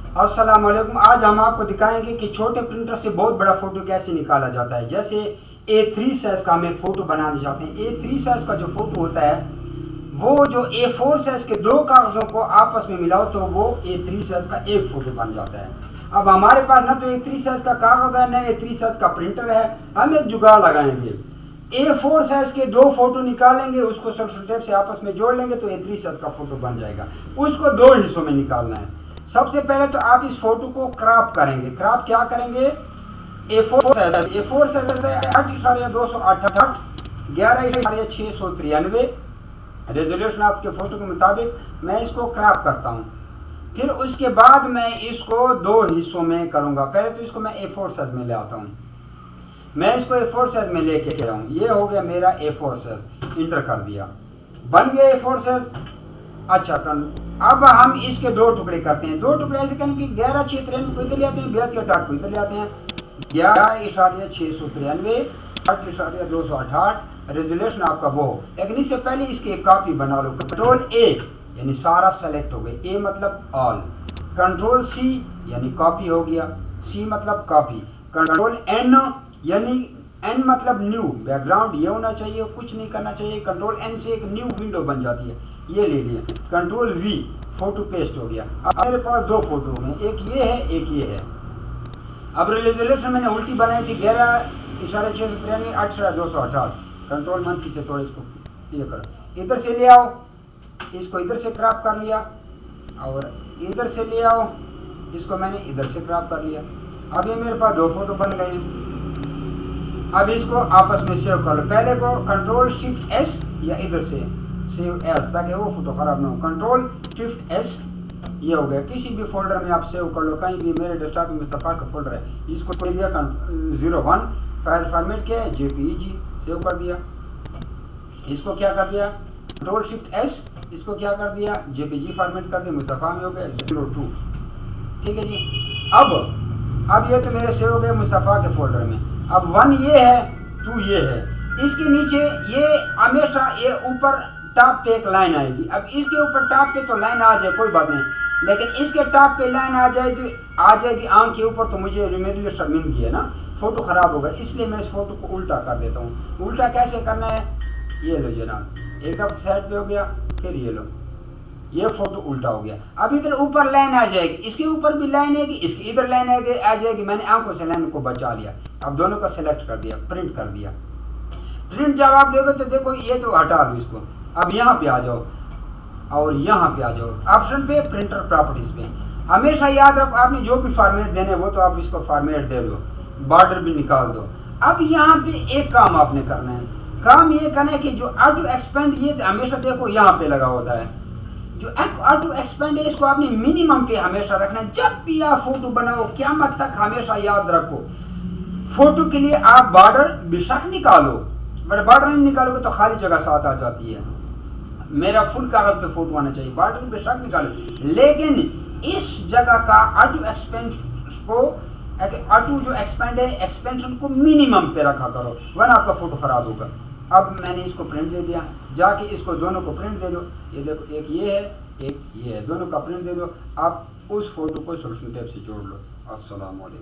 अस्सलाम वालेकुम। आज हम आपको दिखाएंगे कि छोटे प्रिंटर से बहुत बड़ा फोटो कैसे निकाला जाता है। जैसे A3 साइज का हम एक फोटो बनाना चाहते हैं। A3 साइज का जो फोटो होता है वो जो A4 साइज के दो कागजों को आपस में मिलाओ तो वो A3 साइज का एक फोटो बन जाता है। अब हमारे पास ना तो A3 साइज का कागज है ना A3 साइज का प्रिंटर है। हम एक जुगाड़ लगाएंगे, A4 साइज के दो फोटो निकालेंगे, उसको सेलो टेप से आपस में जोड़ लेंगे तो A3 साइज का फोटो बन जाएगा। उसको दो हिस्सों में निकालना है। सबसे पहले तो आप इस फोटो को क्रॉप करेंगे। क्रॉप क्या करेंगे? A4 साइज 8:288 11:693 रेजोल्यूशन आपके फोटो के मुताबिक मैं इसको क्रॉप करता हूँ। फिर उसके बाद मैं इसको दो हिस्सों में करूंगा। पहले तो इसको मैं A4 साइज में ले आता हूँ। मैं इसको A4 साइज में लेके आया हूँ। ये हो गया मेरा A4 साइज, इंटर कर दिया, बन गया A4 साइज। अच्छा, अब हम इसके दो टुकड़े करते हैं। दो टुकड़े ऐसे करें कि 11:693 को इधर ले आते हैं, 82 को इधर ले आते हैं। 11:693 8:288 रेजोल्यूशन आपका वो हो। लेकिन इससे पहले इसकी एक कॉपी बना लो। कंट्रोल A यानी सारा सेलेक्ट हो गया, A मतलब ऑल। कंट्रोल C यानी कॉपी हो गया, C मतलब कॉपी। कंट्रोल N यानी N मतलब न्यू, बैकग्राउंड ये होना चाहिए, कुछ नहीं करना चाहिए। कंट्रोल N से एक न्यू विंडो बन जाती है, ये ले लिया। कंट्रोल V, फोटो पेस्ट हो गया। अब मेरे पास दो फोटो हो गए, एक ये है एक ये है। अब रेजोल्यूशन मैंने उल्टी बनाई थी, 11:693 8:288। कंट्रोल -, से थोड़ा इसको ये करो, इधर से ले आओ, इसको इधर से क्रॉप कर लिया और इधर से ले आओ, इसको मैंने इधर से क्रॉप कर लिया। अब ये मेरे पास दो फोटो बन गए। अब इसको आपस में सेव कर लो। पहले को कंट्रोल शिफ्ट S या इधर से सेव एस, ताकि वो फोटो खराब ना हो। कंट्रोल शिफ्ट S, ये हो गया। किसी भी फोल्डर में आप सेव कर लो, कहीं भी। मेरे डेस्कटॉप में मुस्तफा का फोल्डर है, इसको दे दिया 01 फाइल फॉर्मेट किया है JPEG, सेव कर दिया। इसको क्या कर दिया? कंट्रोल शिफ्ट S, इसको क्या कर दिया? JPG फॉर्मेट कर दिया, मुस्तफा में हो गया 02। ठीक है जी। अब ये तो मेरे सेव हो गए मुस्तफा के फोल्डर में। अब 1 ये है, 2 ये है। इसके नीचे ये हमेशा ये ऊपर टॉप पे एक लाइन आएगी। अब इसके ऊपर टॉप पे तो लाइन आ जाए कोई बात नहीं, लेकिन इसके टॉप पे लाइन आ जाएगी आंख के ऊपर, तो मुझे मेरे लिए शर्मिंदगी है ना, फोटो खराब होगा। इसलिए मैं इस फोटो को उल्टा कर देता हूँ। उल्टा कैसे करना है? ये लो जनाब, एक दफा साइड पे हो गया, फिर ये लो, ये फोटो उल्टा हो गया। अब इधर ऊपर लाइन आ जाएगी, इसके ऊपर भी लाइन आएगी, इसके इधर लाइन आ जाएगी। मैंने आंखों से लाइन को बचा लिया। अब दोनों का सिलेक्ट कर दिया, प्रिंट कर दिया। प्रिंट जब आप देखो तो देखो ये तो हटा लो इसको। अब यहाँ पे आ जाओ और यहाँ पे आ जाओ, ऑप्शन पे, प्रिंटर प्रॉपर्टीज पे। हमेशा याद रखो, आपने जो भी फॉर्मेट देने वो तो आप इसको फॉर्मेट दे दो, बॉर्डर भी निकाल दो। अब यहाँ पे एक काम आपने करना है। काम ये करना है कि जो ऑटो एक्सपेंड, ये हमेशा देखो यहाँ पे लगा होता है। जो ऑटो एक्सपेंड है, इसको आपने मिनिमम पे हमेशा रखना है। जब भी आप फोटो बनाओ, क़यामत तक हमेशा याद रखो, फोटो के लिए आप बॉर्डर बेशक निकालो, बट बॉर्डर नहीं निकालोगे तो खाली जगह साथ आ जाती है। मेरा फुल कागज पे फोटो आना चाहिए, बॉर्डर बेशक निकालो, लेकिन इस जगह का ऑटो एक्सपेंड को, ऑटो जो एक्सपेंड है, एक्सपेंशन को मिनिमम पे रखा करो, वरना आपका फोटो खराब होगा। अब मैंने इसको प्रिंट दे दिया, जाके इसको दोनों को प्रिंट दे दो। ये देखो, एक ये है एक ये है, दोनों का प्रिंट दे दो। आप उस फोटो को सोल्यूशन टेप से जोड़ लो। अस्सलाम वालेकुम।